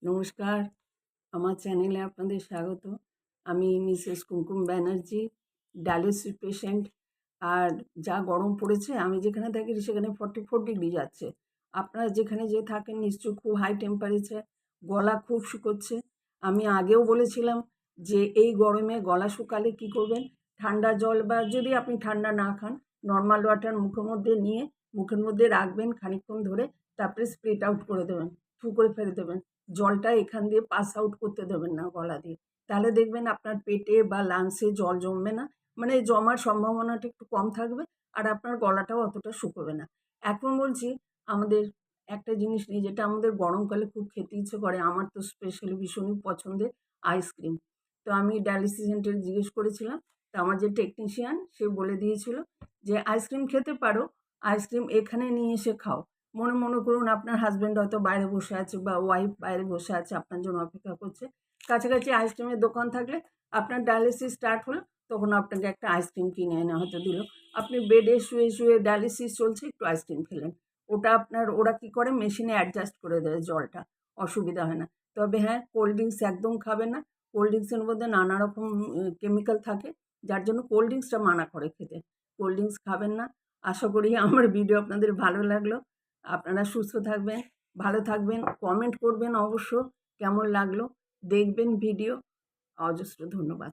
নমস্কার, আমার চ্যানেলে আপনাদের স্বাগত। আমি মিসেস কুমকুম ব্যানার্জি, ডায়ালিসিস পেশেন্ট। আর যা গরম পড়েছে, আমি যেখানে থাকি সেখানে 44 ডিগ্রি যাচ্ছে। আপনারা যেখানে যে থাকেন নিশ্চয়ই খুব হাই টেম্পারেচার, গলা খুব শুকোচ্ছে। আমি আগেও বলেছিলাম যে এই গরমে গলা শুকালে কী করবেন, ঠান্ডা জল বা যদি আপনি ঠান্ডা না খান, নর্মাল ওয়াটার মুখের মধ্যে নিয়ে মুখের মধ্যে রাখবেন খানিকক্ষণ ধরে, তারপরে স্প্লিট আউট করে দেবেন, ফু করে ফেলে দেবেন। জলটা এখান দিয়ে পাস আউট করতে দেবেন না গলা দিয়ে। তাহলে দেখবেন আপনার পেটে বা লাংসে জল জমবে না, মানে জমার সম্ভাবনাটা একটু কম থাকবে, আর আপনার গলাটাও অতটা শুকোবে না। এখন বলছি আমাদের একটা জিনিস নিয়ে, যেটা আমাদের গরমকালে খুব খেতে ইচ্ছে করে, আমার তো স্পেশালি ভীষণই পছন্দের আইসক্রিম। তো আমি ডায়ালিসিস সেন্টারে জিজ্ঞেস করেছিলাম, তো আমার যে টেকনিশিয়ান সে বলে দিয়েছিল যে আইসক্রিম খেতে পারো, আইসক্রিম এখানে নিয়ে এসে খাও। মনে করুন আপনার হাজব্যান্ড হয়তো বাইরে বসে আছে বা ওয়াইফ বাইরে বসে আছে, আপনার জন্য অপেক্ষা করছে। কাছাকাছি আইসক্রিমের দোকান থাকলে আপনার ডায়ালিসিস স্টার্ট হলো, তখন আপনাকে একটা আইসক্রিম কিনে এনে হয়তো দিল। আপনি বেডে শুয়ে শুয়ে ডায়ালিসিস চলছে, একটু আইসক্রিম খেলেন। ওটা আপনার ওরা কী করে, মেশিনে অ্যাডজাস্ট করে দেয় জলটা, অসুবিধা হয় না। তবে হ্যাঁ, কোল্ড ড্রিঙ্কস একদম খাবেন না। কোল্ড ড্রিঙ্কসের মধ্যে নানা রকম কেমিক্যাল থাকে, যার জন্য কোল্ড ড্রিঙ্কসটা মানা করে খেতে। কোল্ড ড্রিঙ্কস খাবেন না। আশা করি আমার ভিডিও আপনাদের ভালো লাগলো। আপনারা সুস্থ থাকবেন, ভালো থাকবেন, কমেন্ট করবেন অবশ্য কেমন লাগলো, দেখবেন ভিডিও। অজস্র ধন্যবাদ।